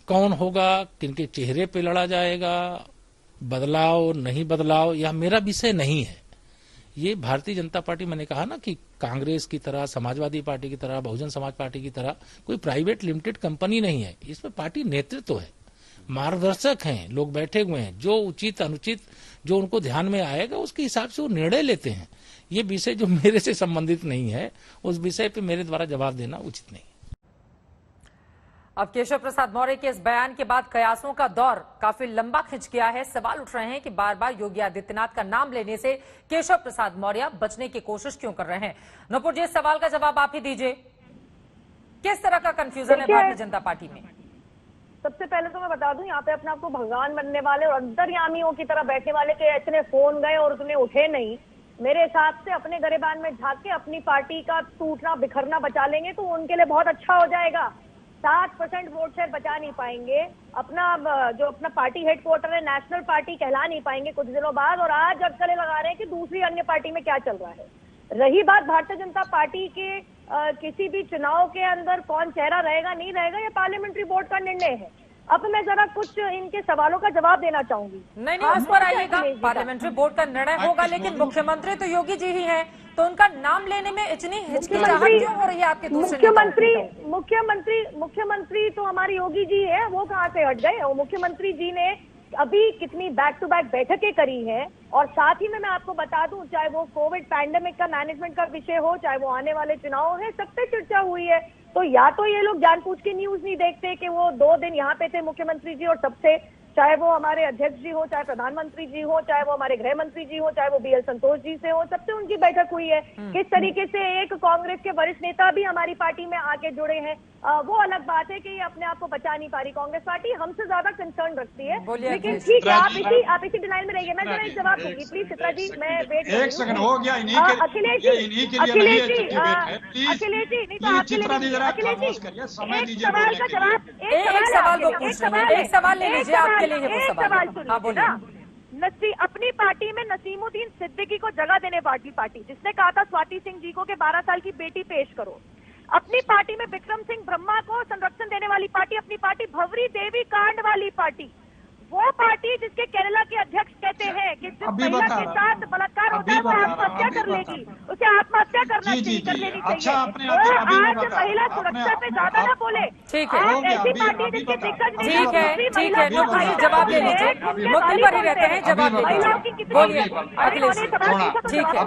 कौन होगा, किनके चेहरे पे लड़ा जाएगा, बदलाव नहीं बदलाव, यह मेरा विषय नहीं है। ये भारतीय जनता पार्टी, मैंने कहा ना कि कांग्रेस की तरह, समाजवादी पार्टी की तरह, बहुजन समाज पार्टी की तरह कोई प्राइवेट लिमिटेड कंपनी नहीं है। इसमें पार्टी नेतृत्व है, मार्गदर्शक हैं, लोग बैठे हुए हैं, जो उचित अनुचित जो उनको ध्यान में आएगा उसके हिसाब से वो निर्णय लेते हैं। ये विषय जो मेरे से संबंधित नहीं है, उस विषय पे मेरे द्वारा जवाब देना उचित नहीं। अब केशव प्रसाद मौर्य के इस बयान के बाद कयासों का दौर काफी लंबा खिंच गया है। सवाल उठ रहे हैं कि बार बार योगी आदित्यनाथ का नाम लेने से केशव प्रसाद मौर्य बचने की कोशिश क्यों कर रहे हैं। नूपुर जी, इस सवाल का जवाब आप ही दीजिए। किस तरह का कंफ्यूजन है भारतीय जनता पार्टी में? सबसे पहले तो मैं बता दूं, यहाँ पे अपने आप को भगवान बनने वाले और अंतर्यामियों की तरह बैठने वाले के इतने फोन गए और उतने उठे नहीं। मेरे हिसाब से अपने गरेबान में झांक के अपनी पार्टी का टूटना बिखरना बचा लेंगे तो उनके लिए बहुत अच्छा हो जाएगा। 7% वोट शेयर बचा नहीं पाएंगे, अपना पार्टी हेडक्वार्टर है, नेशनल पार्टी कहला नहीं पाएंगे कुछ दिनों बाद। और आज अटकलें लगा रहे हैं कि दूसरी अन्य पार्टी में क्या चल रहा है। रही बात भारतीय जनता पार्टी के किसी भी चुनाव के अंदर कौन चेहरा रहेगा नहीं रहेगा, ये पार्लियामेंट्री बोर्ड का निर्णय है। अब मैं जरा कुछ इनके सवालों का जवाब देना चाहूंगी। नहीं, उस पर आइएगा। पार्लियामेंट्री बोर्ड का निर्णय होगा, लेकिन मुख्यमंत्री तो योगी जी ही हैं, तो उनका नाम लेने में इतनी हिचकिचाहट क्यों हो रही है आपके दूसरे? मुख्यमंत्री तो हमारे योगी जी है, वो कहाँ से हट गए? मुख्यमंत्री जी ने अभी कितनी बैक टू बैक बैठकें करी हैं। और साथ ही में मैं आपको बता दूं, चाहे वो कोविड पैंडेमिक का मैनेजमेंट का विषय हो, चाहे वो आने वाले चुनाव है, सब पे चर्चा हुई है। तो या तो ये लोग जानबूझ के न्यूज नहीं देखते कि वो 2 दिन यहाँ पे थे मुख्यमंत्री जी और सबसे, चाहे वो हमारे अध्यक्ष जी हो, चाहे प्रधानमंत्री जी हो, चाहे वो हमारे गृह मंत्री जी हो, चाहे वो BL संतोष जी से हो, सबसे उनकी बैठक हुई है। किस तरीके से एक कांग्रेस के वरिष्ठ नेता भी हमारी पार्टी में आके जुड़े हैं, वो अलग बात है कि ये अपने आप को बचा नहीं पा रही। कांग्रेस पार्टी हमसे ज्यादा कंसर्न रखती है, लेकिन ठीक है, आप इसी डिनाइल में रहिए। मैं जरा एक जवाब दूंगी प्लीज चित्रा जी, मैं वेट कर रही हूं। एक सेकंड हो गया। अखिलेश जी, एक सवाल का जवाब, एक सवाल ले लीजिए, आपके लिए वो सवाल सुनिए। अपनी पार्टी में नसीमुद्दीन सिद्दीकी को जगह देने वाली पार्टी, जिसने कहा था स्वाति सिंह जी को कि 12 साल की बेटी पेश करो। अपनी पार्टी में विक्रम सिंह ब्रह्मा को संरक्षण देने वाली पार्टी, अपनी पार्टी भवरी देवी कांड वाली पार्टी, वो पार्टी जिसके केरला के अध्यक्ष कहते हैं कि जिस महिला के साथ बलात्कार होता है वो आत्महत्या कर लेगी, उसे आत्महत्या कर लेनी चाहिए। आज महिला सुरक्षा पे ज्यादा ना बोले। ठीक है, ऐसी पार्टी जिसके दिग्गज ठीक है, जवाब ले लीजिए, मुद्दे पर ही रहते हैं, जवाब ले लीजिए, बोलिए अखिलेश। ठीक है,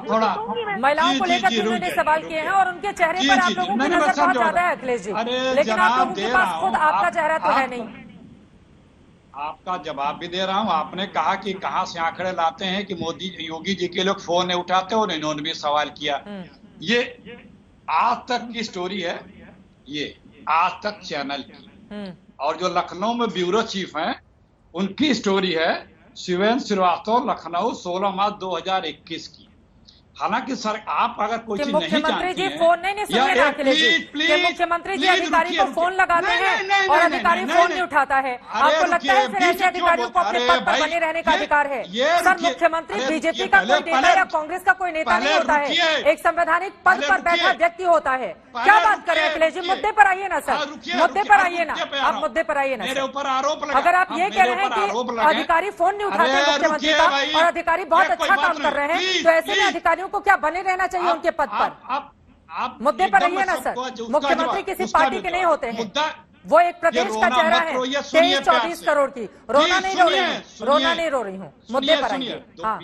महिलाओं को लेकर जिन्होंने सवाल किए हैं और उनके चेहरे पर आप लोगों की नजर बहुत ज्यादा है अखिलेश जी, लेकिन आप लोगों के पास खुद आपका चेहरा तो है नहीं। आपका जवाब भी दे रहा हूं। आपने कहा कि कहां से आंकड़े लाते हैं कि योगी जी के लोग फोन नहीं उठाते, और इन्होंने भी सवाल किया। ये आज तक की स्टोरी है, ये आज तक चैनल की, और जो लखनऊ में ब्यूरो चीफ हैं उनकी स्टोरी है। शिवेंद्र श्रीवास्तव, लखनऊ, 16 मार्च 2021 की। हालांकि सर, आप अगर कोई चीज नहीं जानती हैं, फोन नहीं सुनिए ना अखिलेश जी, कि मुख्यमंत्री जी अधिकारी को फोन लगाते हैं और अधिकारी फोन नहीं उठाता है। आपको लगता है फिर ऐसे अधिकारियों को अपने पद पर बने रहने का अधिकार है? सर, मुख्यमंत्री बीजेपी का कोई नेता या कांग्रेस का कोई नेता नहीं होता है, एक संवैधानिक पद पर बैठा व्यक्ति होता है। क्या बात करें अखिलेश जी, मुद्दे पर आइए ना सर, मुद्दे पर आइए ना, आप मुद्दे पर आइए ना। मेरे ऊपर आरोप लगा। अगर आप ये कह रहे हैं कि अधिकारी फोन नहीं उठाते मुख्यमंत्री का और अधिकारी बहुत अच्छा काम कर रहे हैं, तो ऐसे में अधिकारियों को क्या बने रहना चाहिए उनके पद पर? आप मुद्दे पर रहिए ना सर। मुख्यमंत्री किसी पार्टी के नहीं होते हैं, वो एक प्रदेश का चेहरा है। 23-24 करोड़ की रोना नहीं रो रही हूँ, रोना नहीं रो रही हूँ, मुद्दे पर आइए। हाँ,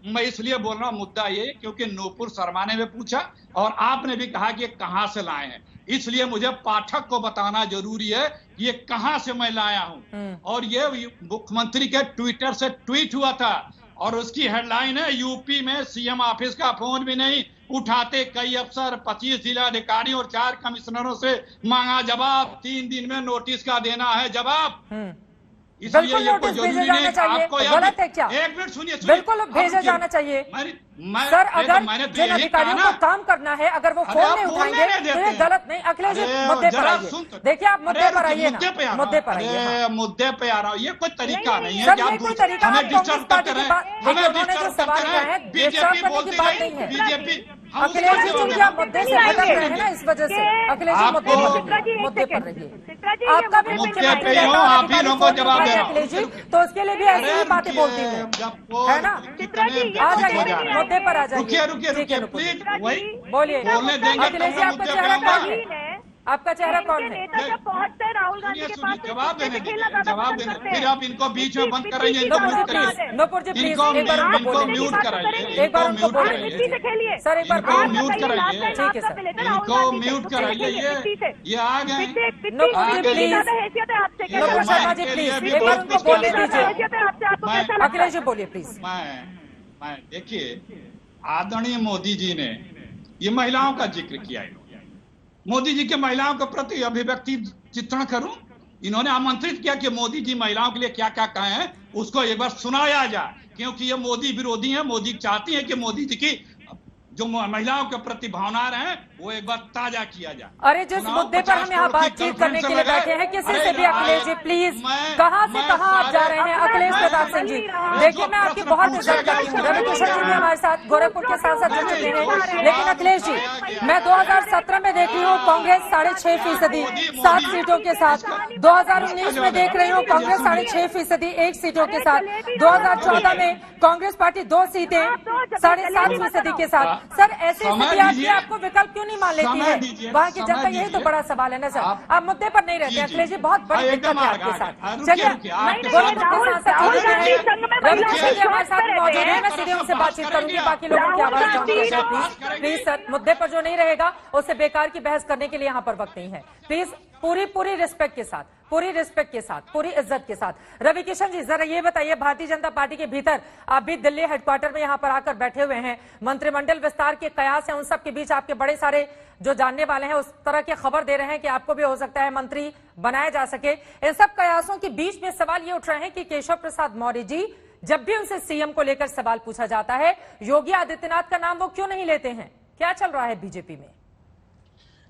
मैं इसलिए बोल रहा हूँ मुद्दा ये, क्योंकि नूपुर शर्मा ने भी पूछा और आपने भी कहा कि कहां से लाए हैं, इसलिए मुझे पाठक को बताना जरूरी है ये कहां से मैं लाया हूं। और ये मुख्यमंत्री के ट्विटर से ट्वीट हुआ था, और उसकी हेडलाइन है, यूपी में सीएम ऑफिस का फोन भी नहीं उठाते कई अफसर, 25 जिलाधिकारी और 4 कमिश्नरों से मांगा जवाब, 3 दिन में नोटिस का देना है जवाब। इसलिए बिल्कुल ये कोई नोटिस जरूरी भेजा नहीं जाना चाहिए, आपको गलत है क्या? एक मिनट सुनिए, बिल्कुल भेजा जाना चाहिए सर। अगर जिन अधिकारियों को काम करना है अगर वो फोन नहीं उठाएंगे तो ये गलत नहीं। अखिलेश जी मुद्दे पर आइए, देखिए आप मुद्दे पर आइए ना, मुद्दे पर आइए। मुद्दे पे आ रहा हूँ, ये कोई तरीका नहीं है सर, कि ये आप कोई तरीका हमें आप कांग्रेस डिस्टर्ब पार्टी करते की रहे, बात, देखिए हमें उन्होंने जो डिस्टर्ब सवाल करते किया है रहे। डिस्टर्ब बीजेपी करने की बोलती बात रही, नहीं है। बीजेपी अखिलेश जी चूंकि आप मुद्दे से भटक रहे हैं ना, इस वजह से अखिलेश जी मुद्दे पर रहिए। आपका भी मुद्दे पे ही हूँ, आप ही लोगों को जवाब दे रहा हूँ। अखिलेश जी तो उसके लिए भी ऐसी ही बातें बोलती हूँ, है ना? आ जाइए, मुद्दे पर आ जाइए। रुकिए प्लीज, वही बोलिए बोलने देंगे अखिलेश जी, तो आपका मुद्दे पे चेहरा आऊंगा। कौन है? आपका चेहरा कौन है? नेता जब पहुंचते हैं राहुल गांधी के पास जवाब देने दीजिए, जवाब देने, फिर आप इनको बीच में बंद कराइए, इनको म्यूट कराइए, नूपुर जी प्लीज इनको एक बार उनको इनको बोलने म्यूट कराइए, एक बार इनको उनको म्यूट बोलने कराइए, खेलिए सर, एक बार इनको म्यूट कराइए, ठीक है सर, इनको म्यूट कराइए, ये आ गए। नूपुर जी प्लीज, नूपुर शर्मा जी प्लीज एक बार उनको बोलने दीजिए। अखिलेश जी बोलिए प्लीज। मैं देखिए, आदरणीय मोदी जी ने ये महिलाओं का जिक्र किया है, मोदी जी के महिलाओं के प्रति अभिव्यक्ति चित्रण करूं, इन्होंने आमंत्रित किया कि मोदी जी महिलाओं के लिए क्या क्या कहे हैं उसको एक बार सुनाया जाए, क्योंकि ये मोदी विरोधी है। मोदी चाहती है कि मोदी जी की जो महिलाओं के प्रति भावना रहे वो एक बार ताजा किया जाए। अरे जिस मुद्दे पर हम यहाँ बातचीत करने के लिए बैठे हैं, किसी से भी अखिलेश जी प्लीज, कहाँ से कहाँ आप जा रहे हैं? अखिलेश प्रताप सिंह जी देखिए, मैं आपकी बहुत इज्जत करती हूँ, रविकिशन जी भी हमारे साथ गोरखपुर के सांसद जुड़ चुके हैं, लेकिन अखिलेश जी मैं 2017 में देख रही हूँ कांग्रेस 6.5%, 7 सीटों के साथ। 2019 में देख रही हूँ कांग्रेस 6.5%, 1 सीटों के साथ। 2014 में कांग्रेस पार्टी 2 सीटें 7.5% के साथ। सर ऐसी स्थिति आपकी, आपको विकल्प क्यों नहीं मान लेती है वहाँ की जनता? यही तो बड़ा सवाल है ना सर, आप मुद्दे पर नहीं रहते। अखिलेश जी बहुत बड़ी दिक्कत है आपके साथ। चलिए गोरखपुर के सांसद जुड़ गए हैं, रविकिशन जी हमारे साथ मौजूद है, मैं सीधे उनसे बातचीत करूंगी, बाकी लोगों की आवाज जाऊंगी। प्लीज सर, मुद्दे पर जो नहीं रहेगा उससे बेकार की बहस करने के लिए यहाँ पर वक्त नहीं है। प्लीज पूरी रिस्पेक्ट के साथ, पूरी रिस्पेक्ट के साथ, पूरी इज्जत के साथ। रविकिशन जी जरा ये बताइए, भारतीय जनता पार्टी के भीतर आप भी दिल्ली हेडक्वार्टर में यहाँ पर आकर बैठे हुए हैं, मंत्रिमंडल विस्तार के कयास हैं, उन सब के बीच आपके बड़े सारे जो जानने वाले हैं उस तरह की खबर दे रहे हैं कि आपको भी हो सकता है मंत्री बनाया जा सके। इन सब कयासों के बीच में सवाल ये उठ रहे हैं कि केशव प्रसाद मौर्य जी जब भी उनसे सीएम को लेकर सवाल पूछा जाता है, योगी आदित्यनाथ का नाम वो क्यों नहीं लेते हैं? क्या चल रहा है बीजेपी में?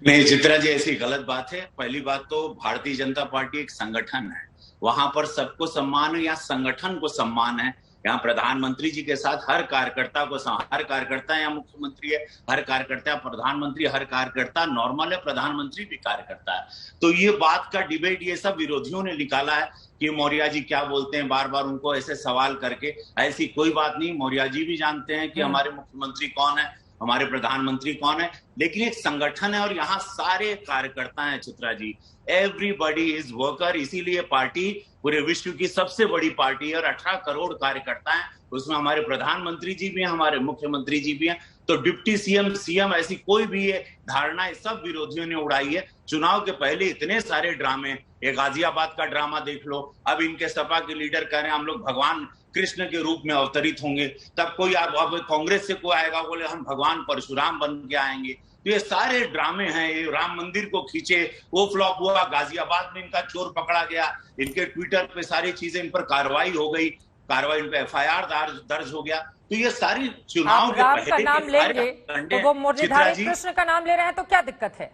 नहीं चित्रा जी, ऐसी गलत बात है। पहली बात तो भारतीय जनता पार्टी एक संगठन है, वहां पर सबको सम्मान है, यहाँ संगठन को सम्मान है। यहाँ प्रधानमंत्री जी के साथ हर कार्यकर्ता को, हर कार्यकर्ता यहाँ मुख्यमंत्री है, हर कार्यकर्ता प्रधानमंत्री, हर कार्यकर्ता नॉर्मल है, प्रधानमंत्री भी कार्यकर्ता है। तो ये बात का डिबेट ये सब विरोधियों ने निकाला है कि मौर्य जी क्या बोलते हैं, बार बार उनको ऐसे सवाल करके। ऐसी कोई बात नहीं, मौर्य जी भी जानते हैं कि हमारे मुख्यमंत्री कौन है, हमारे प्रधानमंत्री कौन है, लेकिन एक संगठन है और यहाँ सारे कार्यकर्ता हैं Chitra ji, everybody is worker. इसीलिए पार्टी पूरे विश्व की सबसे बड़ी पार्टी है और 18 करोड़ कार्यकर्ता हैं, उसमें हमारे प्रधानमंत्री जी भी हैं, हमारे मुख्यमंत्री जी भी हैं। तो डिप्टी सीएम ऐसी कोई भी धारणा सब विरोधियों ने उड़ाई है। चुनाव के पहले इतने सारे ड्रामे, ये गाजियाबाद का ड्रामा देख लो, अब इनके सपा के लीडर कह रहे हैं हम लोग भगवान कृष्ण के रूप में अवतरित होंगे, तब कोई अब कांग्रेस से कोई आएगा बोले हम भगवान परशुराम बन के आएंगे। तो ये सारे ड्रामे हैं, ये राम मंदिर को खींचे वो फ्लॉप हुआ, गाजियाबाद में इनका चोर पकड़ा गया, इनके ट्विटर पे सारी चीजें, इन पर कार्रवाई हो गई, कार्रवाई इन पे FIR दर्ज हो गया। तो ये सारी चुनाव के पहले का नाम लेंगे तो वो मुरलीधर कृष्ण का नाम ले रहे हैं, तो क्या दिक्कत है?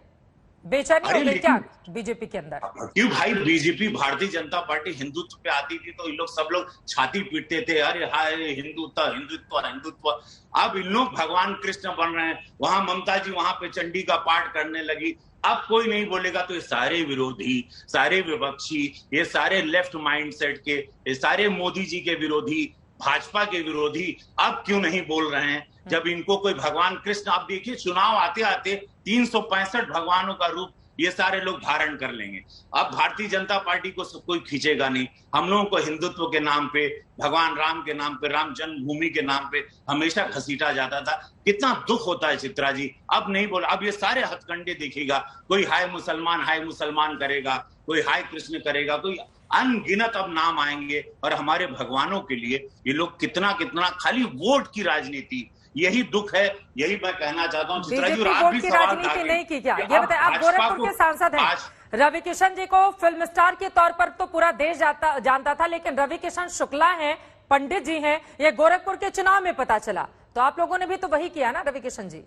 बेचैनी हो गई क्या बीजेपी के अंदर? क्यों भाई, बीजेपी भारतीय जनता पार्टी हिंदुत्व पे आती थी तो इन लोग सब लोग छाती पीटते थे, अरे हाय हिंदुत्व हिंदुत्व हिंदुत्व। अब इन लोग भगवान कृष्ण बन रहे हैं, वहां ममता जी वहां पे चंडी का पाठ करने लगी, अब कोई नहीं बोलेगा। तो ये सारे विरोधी, सारे विपक्षी, ये सारे लेफ्ट माइंडसेट के, ये सारे मोदी जी के विरोधी, भाजपा के विरोधी अब क्यों नहीं बोल रहे हैं जब इनको कोई भगवान कृष्ण। आप देखिए चुनाव आते आते 365 भगवानों का रूप ये सारे लोग धारण कर लेंगे। अब भारतीय जनता पार्टी को सब कोई खींचेगा नहीं। हम लोगों को हिंदुत्व के नाम पे, भगवान राम के नाम पे, राम जन्मभूमि के नाम पे हमेशा घसीटा जाता था। कितना दुख होता है चित्रा जी, अब नहीं बोला। अब ये सारे हथकंडे दिखेगा, कोई हाय मुसलमान करेगा, कोई हाय कृष्ण करेगा, कोई अनगिनत अब नाम आएंगे। और हमारे भगवानों के लिए ये लोग कितना कितना खाली वोट की राजनीति, यही दुख है। यही मैं कहना चाहता हूँ चित्रा जी। और आप भी सवाल राजनीति नहीं की क्या, ये बताए? आप गोरखपुर के सांसद हैं, रवि किशन जी को फिल्म स्टार के तौर पर तो पूरा देश जानता था, लेकिन रवि किशन शुक्ला हैं, पंडित जी हैं, ये गोरखपुर के चुनाव में पता चला। तो आप लोगों ने भी तो वही किया ना रवि किशन जी?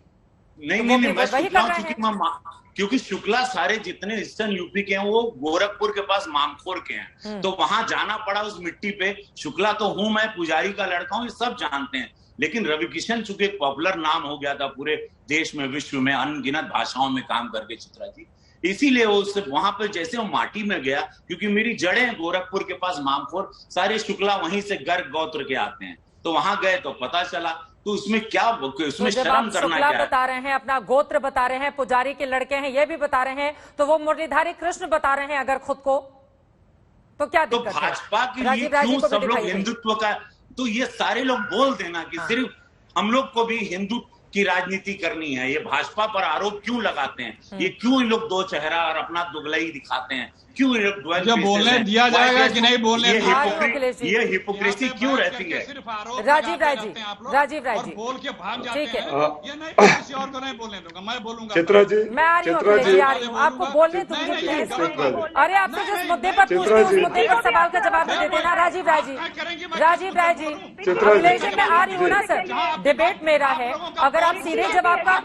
नहीं, मैं शुक्ला क्योंकि शुक्ला सारे जितने ईस्टर्न यूपी के हैं वो गोरखपुर के पास मामखोर के हैं, तो वहां जाना पड़ा उस मिट्टी पे। शुक्ला तो हूं मैं, पुजारी का लड़का हूं, ये सब जानते हैं। लेकिन रवि किशन चूंकि एक पॉपुलर नाम हो गया था पूरे देश में, विश्व में, अनगिनत भाषाओं में काम करके चित्रा जी, इसीलिए उससे वहां पर जैसे वो माटी में गया, क्योंकि मेरी जड़ें गोरखपुर के पास मामखोर, सारे शुक्ला वहीं से गर्ग गोत्र के आते हैं, तो वहां गए तो पता चला। तो उसमें क्या, उसमें शर्म करना क्या है? बता रहे हैं, अपना गोत्र बता रहे हैं, पुजारी के लड़के हैं, ये भी बता रहे हैं, तो वो मुरलीधारी कृष्ण बता रहे हैं अगर खुद को, तो क्या दिक्कत है? तो भाजपा के लिए क्यों सब लोग हिंदुत्व का, तो ये सारे लोग बोल देना कि सिर्फ हम लोग को भी हिंदू की राजनीति करनी है, ये भाजपा पर आरोप क्यों लगाते हैं? ये क्यों इन लोग दो चेहरा और अपना दुगलाई दिखाते हैं? क्यों जब बोलने दिया जाएगा कि नहीं बोलने, ये हिपोक्रेसी क्यों रहती है? राजीव राय जी बोल के भाग जाते ठीक है, ये नहीं, किसी और को नहीं बोलने दूंगा, मैं बोलूंगा। चित्रा जी, मैं आ रही हूँ, आपको बोलने दूंगी। अरे आपसे जिस मुद्दे पर पूछते हैं उस मुद्दे पर सवाल का जवाब दे देना। राजीव राय जी अखिलेश जी, मैं आ रही हूँ ना सर, डिबेट मेरा है, अगर आप सीधे जवाब का,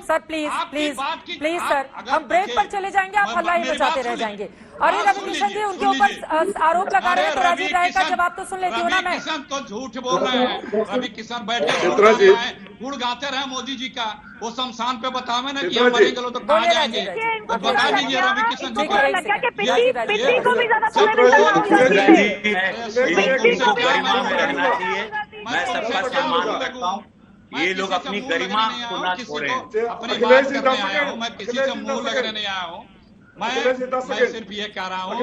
सर प्लीज सर, हम ब्रेक पर चले जाएंगे, आप हल्ला ही बचाते रह जाएंगे। अरे रवि किशन जी उनके ऊपर आरोप लगा रहे हैं, तो राजीव राय का जवाब तो सुन लेती हूँ ना मैं। रवि किशन तो झूठ बोल रहे हैं, रवि किशन बैठे गुड़ गाते रहे मोदी जी का, वो शमशान पे बतावे ना कि हम मरेंगे तो कहाँ जाएंगे, बता दीजिए रवि किशन जी को। मैं सबका सम्मान करता हूँ, ये लोग अपनी गरिमा को ना छोड़े। अपनी बात करने आया हूँ, मैं किसी से मुंह लगने नहीं आया हूँ, मैं सिर्फ ये कह रहा हूँ।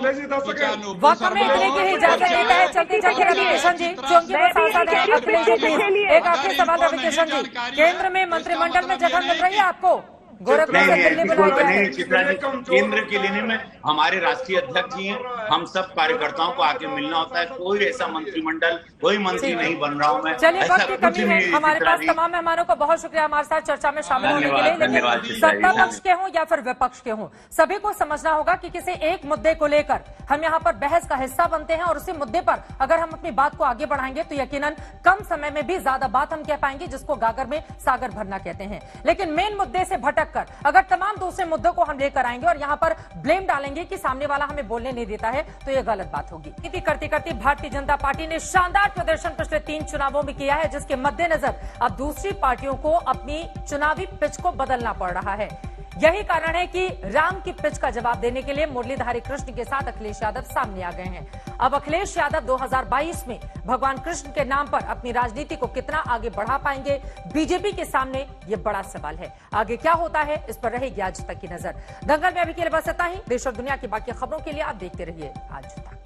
वक्त में इतने की इजाजत देता है, चलते जाके रवि किशन जी क्योंकि वो सांसद है। अखिलेश जी प्लीज एक आखिरी सवाल रवि किशन जी, केंद्र में मंत्रिमंडल में जगह मिल रही है आपको? नहीं चित्रा जी, केंद्र के लेने में हमारे राष्ट्रीय अध्यक्ष जी हैं, हम सब कार्यकर्ताओं को आके मिलना होता है, कोई ऐसा मंत्रिमंडल, कोई मंत्री नहीं बन रहा हूं मैं। चलिए वक्त की कमी है, हमारे पास तमाम मेहमानों को बहुत शुक्रिया हमारे साथ चर्चा में शामिल होने के लिए। लेकिन सत्ता पक्ष के हों या फिर विपक्ष के हों, सभी को समझना होगा कि किसी एक मुद्दे को लेकर हम यहाँ पर बहस का हिस्सा बनते हैं, और उसी मुद्दे पर अगर हम अपनी बात को आगे बढ़ाएंगे तो यकीनन कम समय में भी ज्यादा बात हम कह पाएंगे, जिसको गागर में सागर भरना कहते हैं। लेकिन मेन मुद्दे से भटक कर अगर तमाम दूसरे मुद्दों को हम लेकर आएंगे और यहां पर ब्लेम डालेंगे कि सामने वाला हमें बोलने नहीं देता है, तो यह गलत बात होगी। नीति करते करते भारतीय जनता पार्टी ने शानदार प्रदर्शन पिछले 3 चुनावों में किया है, जिसके मद्देनजर अब दूसरी पार्टियों को अपनी चुनावी पिच को बदलना पड़ रहा है। यही कारण है कि राम की पिच का जवाब देने के लिए मुरलीधारी कृष्ण के साथ अखिलेश यादव सामने आ गए हैं। अब अखिलेश यादव 2022 में भगवान कृष्ण के नाम पर अपनी राजनीति को कितना आगे बढ़ा पाएंगे, बीजेपी के सामने ये बड़ा सवाल है। आगे क्या होता है इस पर रहेगी आज तक की नजर। दंगल में अभी के लिए बस इतना ही। देश और दुनिया की बाकी खबरों के लिए आप देखते रहिए आज तक।